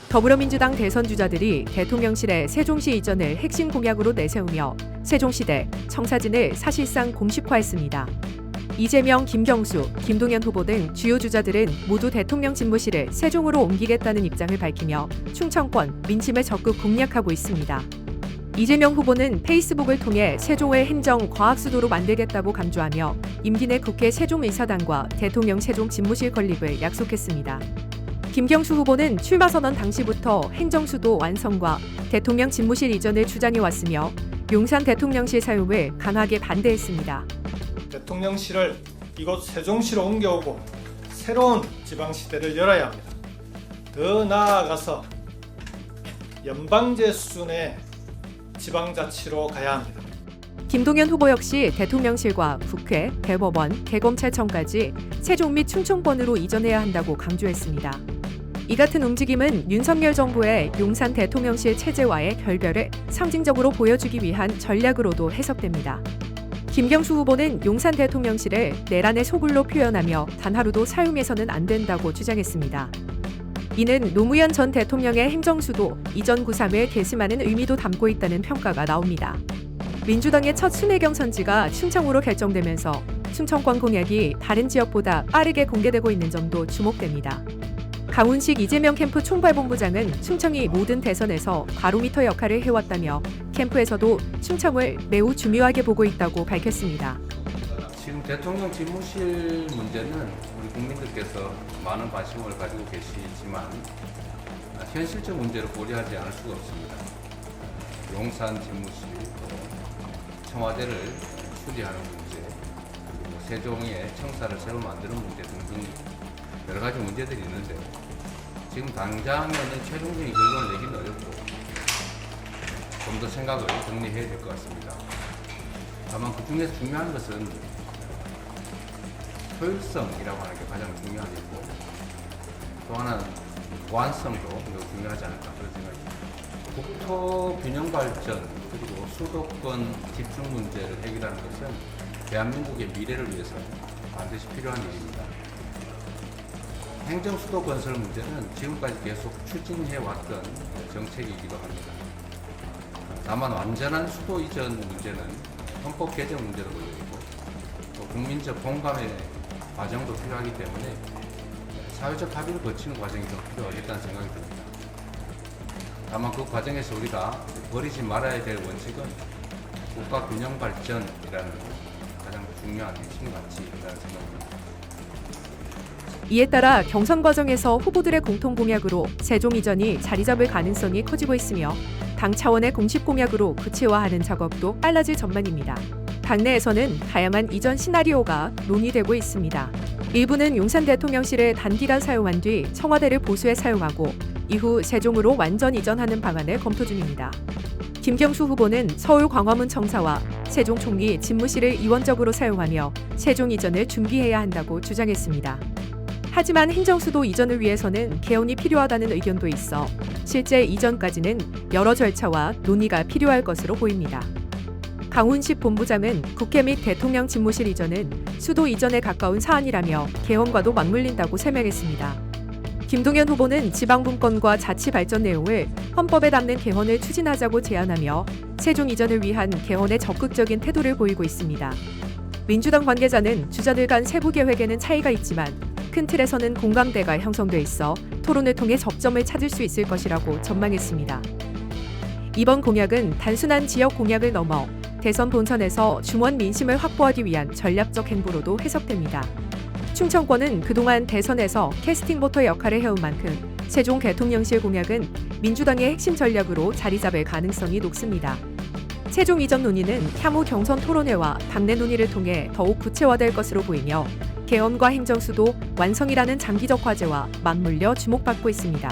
더불어민주당 대선 주자들이 대통령실의 세종시 이전을 핵심 공약으로 내세우며 세종시대 청사진을 사실상 공식화했습니다. 이재명, 김경수, 김동연 후보 등 주요 주자들은 모두 대통령 집무실을 세종으로 옮기겠다는 입장을 밝히며 충청권, 민심을 적극 공략하고 있습니다. 이재명 후보는 페이스북을 통해 세종을 행정 과학수도로 만들겠다고 강조하며 임기 내 국회 세종의사당과 대통령 세종 집무실 건립을 약속했습니다. 김경수 후보는 출마 선언 당시부터 행정수도 완성과 대통령 집무실 이전을 주장해왔으며 용산 대통령실 사용을 강하게 반대했습니다. 대통령실을 이곳 세종시로 옮겨오고 새로운 지방시대를 열어야 합니다. 더 나아가서 연방제 수준의 지방자치로 가야 합니다. 김동연 후보 역시 대통령실과 국회, 대법원, 대검찰청까지 세종 및 충청권으로 이전해야 한다고 강조했습니다. 이 같은 움직임은 윤석열 정부의 용산 대통령실 체제와의 결별을 상징적으로 보여주기 위한 전략으로도 해석됩니다. 김경수 후보는 용산 대통령실을 내란의 소굴로 표현하며 단 하루도 사용해서는 안 된다고 주장했습니다. 이는 노무현 전 대통령의 행정수도 이전 구삼을 계승하는 의미도 담고 있다는 평가가 나옵니다. 민주당의 첫 순회경 선지가 충청으로 결정되면서 충청권 공약이 다른 지역보다 빠르게 공개되고 있는 점도 주목됩니다. 강훈식 이재명 캠프 총괄본부장은 충청이 모든 대선에서 바로미터 역할을 해왔다며 캠프에서도 충청을 매우 중요하게 보고 있다고 밝혔습니다. 지금 대통령 집무실 문제는 우리 국민들께서 많은 관심을 가지고 계시지만 현실적 문제를 고려하지 않을 수가 없습니다. 용산 집무실, 청와대를 수리하는 문제, 그리고 세종의 청사를 새로 만드는 문제 등등 여러 가지 문제들이 있는데 지금 당장에는 최종적인 결론을 내기는 어렵고 좀 더 생각을 정리해야 될 것 같습니다. 다만 그 중에서 중요한 것은 효율성이라고 하는 게 가장 중요한 일이고 또 하나는 보안성도 매우 중요하지 않을까 그런 생각입니다. 국토 균형 발전 그리고 수도권 집중 문제를 해결하는 것은 대한민국의 미래를 위해서 반드시 필요한 일입니다. 행정수도 건설 문제는 지금까지 계속 추진해왔던 정책이기도 합니다. 다만 완전한 수도 이전 문제는 헌법 개정 문제로 걸려있고 또 국민적 공감의 과정도 필요하기 때문에 사회적 합의를 거치는 과정이 더 필요하겠다는 생각이 듭니다. 다만 그 과정에서 우리가 버리지 말아야 될 원칙은 국가 균형 발전이라는 가장 중요한 핵심 가치라는 생각입니다. 이에 따라 경선 과정에서 후보들의 공통 공약으로 세종 이전이 자리 잡을 가능성이 커지고 있으며 당 차원의 공식 공약으로 구체화하는 작업도 빨라질 전망입니다. 당내에서는 다양한 이전 시나리오가 논의되고 있습니다. 일부는 용산 대통령실을 단기간 사용한 뒤 청와대를 보수해 사용하고 이후 세종으로 완전 이전하는 방안을 검토 중입니다. 김경수 후보는 서울 광화문 청사와 세종 총리 집무실을 이원적으로 사용하며 세종 이전을 준비해야 한다고 주장했습니다. 하지만 행정수도 이전을 위해서는 개헌이 필요하다는 의견도 있어 실제 이전까지는 여러 절차와 논의가 필요할 것으로 보입니다. 강훈식 본부장은 국회 및 대통령 집무실 이전은 수도 이전에 가까운 사안이라며 개헌과도 맞물린다고 설명했습니다. 김동연 후보는 지방분권과 자치 발전 내용을 헌법에 담는 개헌을 추진하자고 제안하며 세종 이전을 위한 개헌에 적극적인 태도를 보이고 있습니다. 민주당 관계자는 주자들 간 세부 계획에는 차이가 있지만 큰 틀에서는 공감대가 형성돼 있어 토론을 통해 접점을 찾을 수 있을 것이라고 전망했습니다. 이번 공약은 단순한 지역 공약을 넘어 대선 본선에서 중원 민심을 확보하기 위한 전략적 행보로도 해석됩니다. 충청권은 그동안 대선에서 캐스팅 보터 역할을 해온 만큼 세종 대통령실 공약은 민주당의 핵심 전략으로 자리 잡을 가능성이 높습니다. 세종 이전 논의는 향후 경선 토론회와 당내 논의를 통해 더욱 구체화될 것으로 보이며 개헌과 행정수도 완성이라는 장기적 과제와 맞물려 주목받고 있습니다.